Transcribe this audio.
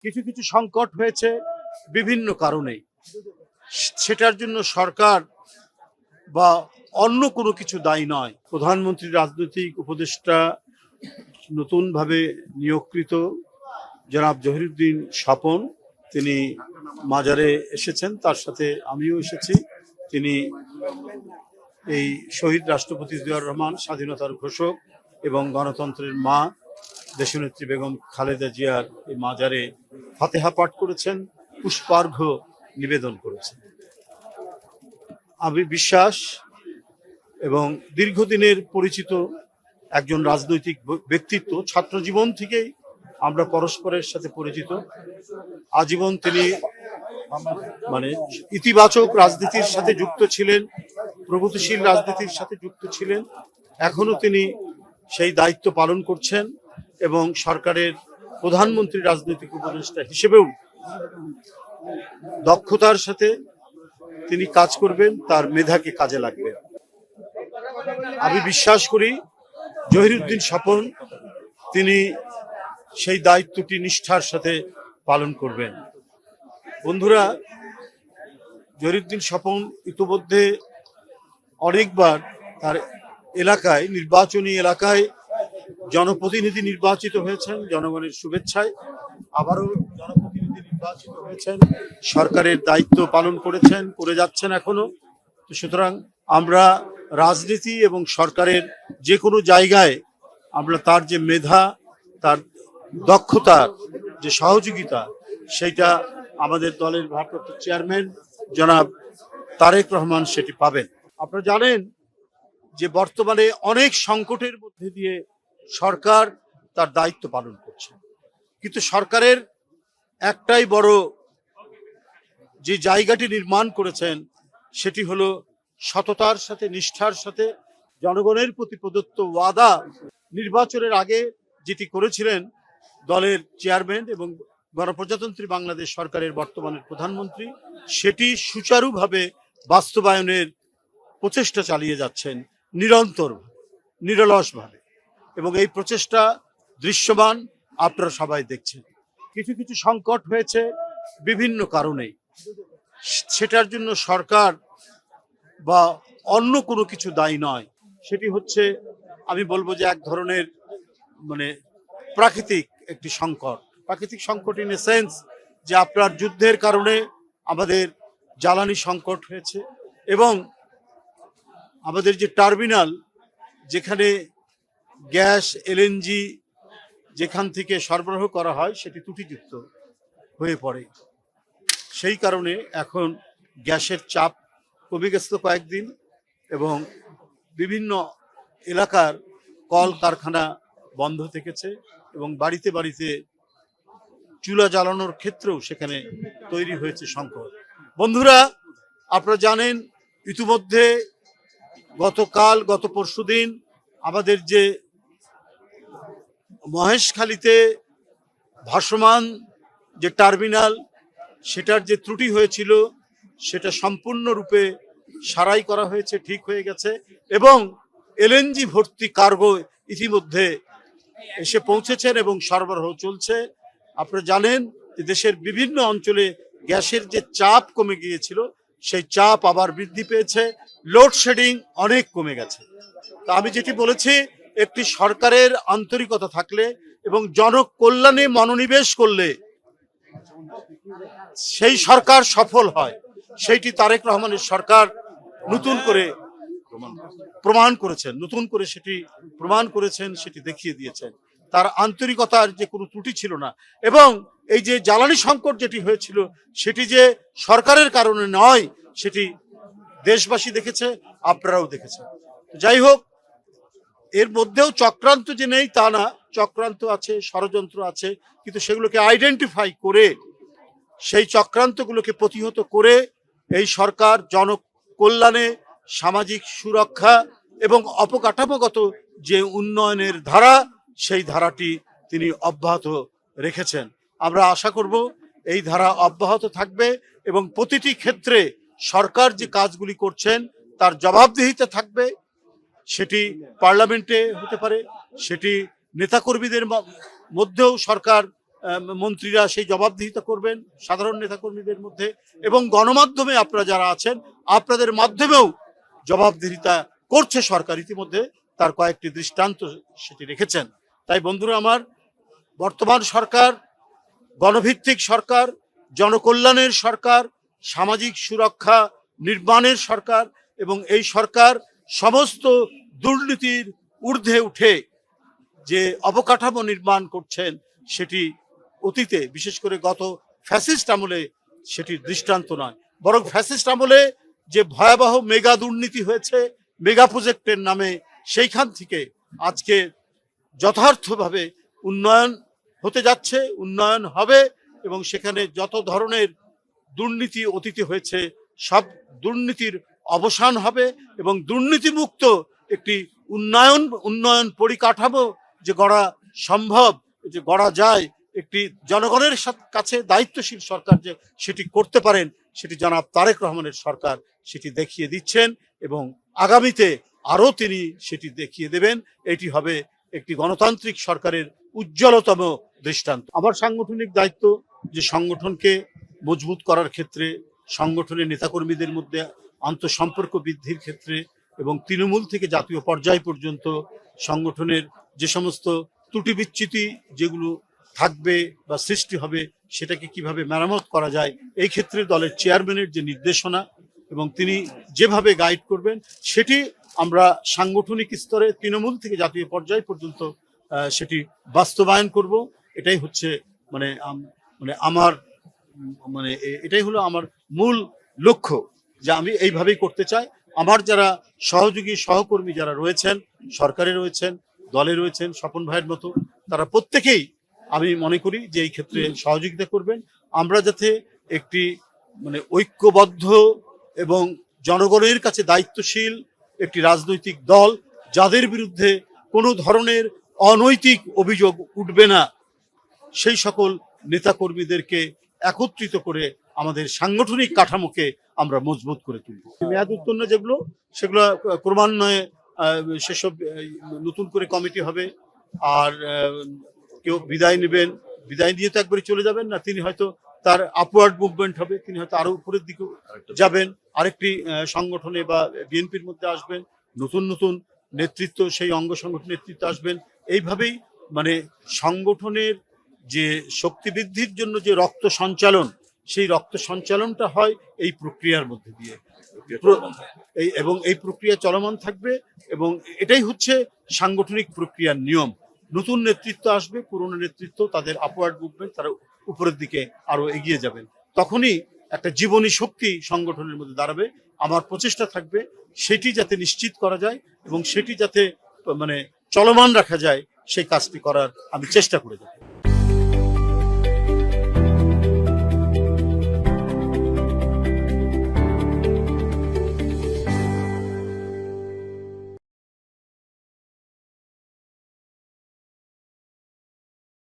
কিছু কিছু সংকট হয়েছে বিভিন্ন কারণে। সেটার জন্য সরকার বা অন্য কোনো কিছু দায়ী নয়। প্রধানমন্ত্রী রাজনৈতিক উপদেষ্টা নতুনভাবে নিয়োগকৃত জনাব জহিরুদ্দিন স্বপন তিনি মাজারে এসেছেন, তার সাথে আমিও এসেছি। তিনি এই শহীদ রাষ্ট্রপতি জিয়াউর রহমান, স্বাধীনতার ঘোষক এবং গণতন্ত্রের মা দেশনেত্রী বেগম খালেদা জিয়ার এই মাজারে ফাতেহা পাঠ করেছেন, পুষ্পার্ঘ্য নিবেদন করেছেন। আমি বিশ্বাস এবং দীর্ঘদিনের পরিচিত একজন রাজনৈতিক ব্যক্তিত্ব, ছাত্র জীবন থেকেই আমরা পরস্পরের সাথে পরিচিত। আজীবন তিনি ইতিবাচক রাজনীতির সাথে যুক্ত ছিলেন, প্রগতিশীল রাজনীতির সাথে যুক্ত ছিলেন। এখনো তিনি সেই দায়িত্ব পালন করছেন এবং সরকারের প্রধানমন্ত্রী রাজনৈতিক উপদেষ্টা হিসেবেও দক্ষতার সাথে তিনি কাজ করবেন, তার মেধাকে কাজে লাগবেন। আমি বিশ্বাস করি জহিরুদ্দিন স্বপন তিনি সেই দায়িত্বটি নিষ্ঠার সাথে পালন করবেন। বন্ধুরা, জহিরুদ্দিন স্বপন ইতিমধ্যে অনেকবার তার এলাকায়, নির্বাচনী এলাকায় জনপ্রতিনিধি নির্বাচিত হয়েছেন জনগণের শুভেচ্ছায়, আবারও জনপ্রতিনিধি নির্বাচিত হয়েছেন, সরকারের দায়িত্ব পালন করেছেন, করে যাচ্ছেন এখনো। তো সুতরাং আমরা রাজনীতি এবং সরকারের যে কোনো জায়গায় আমরা তার যে মেধা, তার দক্ষতার যে সহযোগিতা, সেইটা আমাদের দলের ভারপ্রাপ্ত চেয়ারম্যান জনাব তারেক রহমান সেটি পাবেন। আপনারা জানেন যে বর্তমানে অনেক সংকটের মধ্যে দিয়ে সরকার তার দায়িত্ব পালন করছে, কিন্তু সরকারের একটাই বড় যে জায়গাটি নির্মাণ করেছেন সেটি হলো সততার সাথে, নিষ্ঠার সাথে জনগণের প্রতি প্রদত্ত ওয়াদা নির্বাচনের আগে যেটি করেছিলেন দলের চেয়ারম্যান এবং গণপ্রজাতন্ত্রী বাংলাদেশ সরকারের বর্তমানের প্রধানমন্ত্রী, সেটি সুচারুভাবে বাস্তবায়নের প্রচেষ্টা চালিয়ে যাচ্ছেন নিরন্তর, নিরলসভাবে, এবং এই প্রচেষ্টা দৃশ্যমান, আপনারা সবাই দেখছেন। কিছু কিছু সংকট হয়েছে বিভিন্ন কারণে, সেটার জন্য সরকার বা অন্য কোনো কিছু দায়ী নয়। সেটি হচ্ছে, আমি বলবো যে এক ধরনের প্রাকৃতিক একটি সংকট। প্রাকৃতিক সংকট ইন এ সেন্স যে আপনার যুদ্ধের কারণে আমাদের জ্বালানি সংকট হয়েছে এবং আমাদের যে টার্মিনাল, যেখানে গ্যাস এলএনজি যেখান থেকে সরবরাহ করা হয় সেটি ত্রুটিযুক্ত হয়ে পড়ে। সেই কারণে এখন গ্যাসের চাপ কমে গেছে কয়েকদিন, এবং বিভিন্ন এলাকার কল কারখানা বন্ধ থেকেছে এবং বাড়িতে বাড়িতে চুলা জ্বালানোর ক্ষেত্রেও সেখানে তৈরি হয়েছে সংকট। বন্ধুরা, আপনারা জানেন ইতিমধ্যে গত পরশুদিন আমাদের যে মহেশখালীতে ভাসমান যে টার্মিনাল, সেটার যে ত্রুটি হয়েছিল সেটা সম্পূর্ণরূপে সারাই করা হয়েছে, ঠিক হয়ে গেছে, এবং এলএনজি ভর্তি কার্গো ইতিমধ্যে এসে পৌঁছেছেন এবং সরবরাহ চলছে। আপনারা জানেন যে দেশের বিভিন্ন অঞ্চলে গ্যাসের যে চাপ কমে গিয়েছিল সেই চাপ আবার বৃদ্ধি পেয়েছে, লোডশেডিং অনেক কমে গেছে। তা আমি যেটি বলেছি, একটি সরকারের আন্তরিকতা থাকলে এবং জনকল্যাণে মনোনিবেশ করলে সেই সরকার সফল হয়। সেইটি তারেক রহমানের সরকার নতুন করে প্রমাণ করেছেন, সেটি দেখিয়ে দিয়েছেন। তার আন্তরিকতার যে কোনো ত্রুটি ছিল না, এবং এই যে জ্বালানি সংকট যেটি হয়েছিল সেটি যে সরকারের কারণে নয়, সেটি দেশবাসী দেখেছে, আপনারাও দেখেছেন। যাই হোক, এর মধ্যেও চক্রান্ত যে নেই তা না, চক্রান্ত আছে, ষড়যন্ত্র আছে, কিন্তু সেগুলোকে আইডেন্টিফাই করে সেই চক্রান্তগুলোকে প্রতিহত করে এই সরকার জনকল্যাণে, সামাজিক সুরক্ষা এবং অবকাঠামোগত যে উন্নয়নের ধারা, সেই ধারাটি তিনি অব্যাহত রেখেছেন। আমরা আশা করব এই ধারা অব্যাহত থাকবে এবং প্রতিটি ক্ষেত্রে সরকার যে কাজগুলি করছেন তার জবাবদিহিতা থাকবে। সেটি পার্লামেন্টে হতে পারে, সেটি নেতাকর্মীদের মধ্যেও সরকার মন্ত্রীরা সেই জবাবদিহিতা করবেন সাধারণ নেতাকর্মীদের মধ্যে, এবং গণমাধ্যমে আপনারা যারা আছেন আপনাদের মাধ্যমেও জবাবদিহিতা করছে সরকার। ইতিমধ্যে তার কয়েকটি দৃষ্টান্ত সেটি রেখেছেন। তাই বন্ধুরা আমার, বর্তমান সরকার গণভিত্তিক সরকার, জনকল্যাণের সরকার, সামাজিক সুরক্ষা নির্মাণের সরকার, এবং এই সরকার সমস্ত দুর্নীতির ঊর্ধ্বে উঠে যে অবকাঠামো নির্মাণ করছেন সেটি অতীতে, বিশেষ করে গত ফ্যাসিস্ট আমলে সেটির দৃষ্টান্ত নয়, বরং ফ্যাসিস্ট আমলে যে ভয়াবহ মেগা দুর্নীতি হয়েছে মেগা প্রজেক্টের নামে, সেইখান থেকে আজকে যথার্থভাবে উন্নয়ন হতে যাচ্ছে, উন্নয়ন হবে, এবং সেখানে যত ধরনের দুর্নীতি অতীতে হয়েছে সব দুর্নীতির অবসান হবে, এবং দুর্নীতিমুক্ত একটি উন্নয়ন পরিকাঠামো যে গড়া সম্ভব, যে গড়া যায়, একটি জনগণের কাছে দায়িত্বশীল সরকার যে সেটি করতে পারেন, সেটি জনাব তারেক রহমানের সরকার সেটি দেখিয়ে দিচ্ছেন, এবং আগামীতে আরও তিনি সেটি দেখিয়ে দেবেন। এটি হবে একটি গণতান্ত্রিক সরকারের উজ্জ্বলতম দৃষ্টান্ত। আমার সাংগঠনিক দায়িত্ব যে সংগঠনকে মজবুত করার ক্ষেত্রে, সংগঠনের নেতাকর্মীদের মধ্যে আন্তঃসম্পর্ক বৃদ্ধির ক্ষেত্রে, এবং তৃণমূল থেকে জাতীয় পর্যায় পর্যন্ত সংগঠনের যে সমস্ত ত্রুটি বিচ্যুতি যেগুলো থাকবে বা সৃষ্টি হবে সেটাকে কিভাবে মেরামত করা যায়, এই ক্ষেত্রে দলের চেয়ারম্যানের যে নির্দেশনা এবং তিনি যেভাবে গাইড করবেন সেটি আমরা সাংগঠনিক স্তরে তৃণমূল থেকে জাতীয় পর্যায় পর্যন্ত সেটি বাস্তবায়ন করব। এটাই হচ্ছে এটাই হলো আমার মূল লক্ষ্য, যে আমি এইভাবেই করতে চাই। আমার যারা সহযোগী সহকর্মী যারা রয়েছেন, সরকারে রয়েছেন, দলে রয়েছেন, স্বপন ভাইয়ের মতো, তারা প্রত্যেকেই আমি মনে করি যে এই ক্ষেত্রে সহযোগিতা করবেন। আমরা যাতে একটি ঐক্যবদ্ধ এবং জনগণের কাছে দায়িত্বশীল একটি রাজনৈতিক দল, যাদের বিরুদ্ধে কোনো ধরনের অনৈতিক অভিযোগ উঠবে না, সেই সকল নেতাকর্মীদেরকে একত্রিত করে আমাদের সাংগঠনিক কাঠামোকে আমরা মজবুত করে তুলব। মেয়াদ উত্তীর্ণ যেগুলো, সেগুলো ক্রমান্বয়ে সেসব নতুন করে কমিটি হবে। আর কেউ বিদায় নেবেন, বিদায় নিয়ে তো একবারে চলে যাবেন না, তিনি হয়তো তার আপওয়ার্ড মুভমেন্ট হবে, তিনি হয়তো আরো উপরের দিকে যাবেন, আরেকটি সংগঠনে বা বিএনপির মধ্যে আসবেন, নতুন নতুন নেতৃত্ব, সেই অঙ্গ সংগঠন নেতৃত্ব আসবেন। এইভাবেই সংগঠনের যে শক্তি বৃদ্ধির জন্য যে রক্ত সঞ্চালন, সেই রক্ত সঞ্চালনটা হয় এই প্রক্রিয়ার মধ্যে দিয়ে, এবং এই প্রক্রিয়া চলমান থাকবে, এবং এটাই হচ্ছে সাংগঠনিক প্রক্রিয়ার নিয়ম। নতুন নেতৃত্ব আসবে, পুরনো নেতৃত্ব তাদের আপওয়ার্ড মুভমেন্ট, তারা উপরের দিকে আরো এগিয়ে যাবেন, তখনই একটা জীবনী শক্তি সংগঠনের মধ্যে দাঁড়াবে। আমার প্রচেষ্টা থাকবে সেটি যাতে নিশ্চিত করা যায় এবং সেটি যাতে চলমান রাখা যায়, সেই কাজটি করার আমি চেষ্টা করে যাব।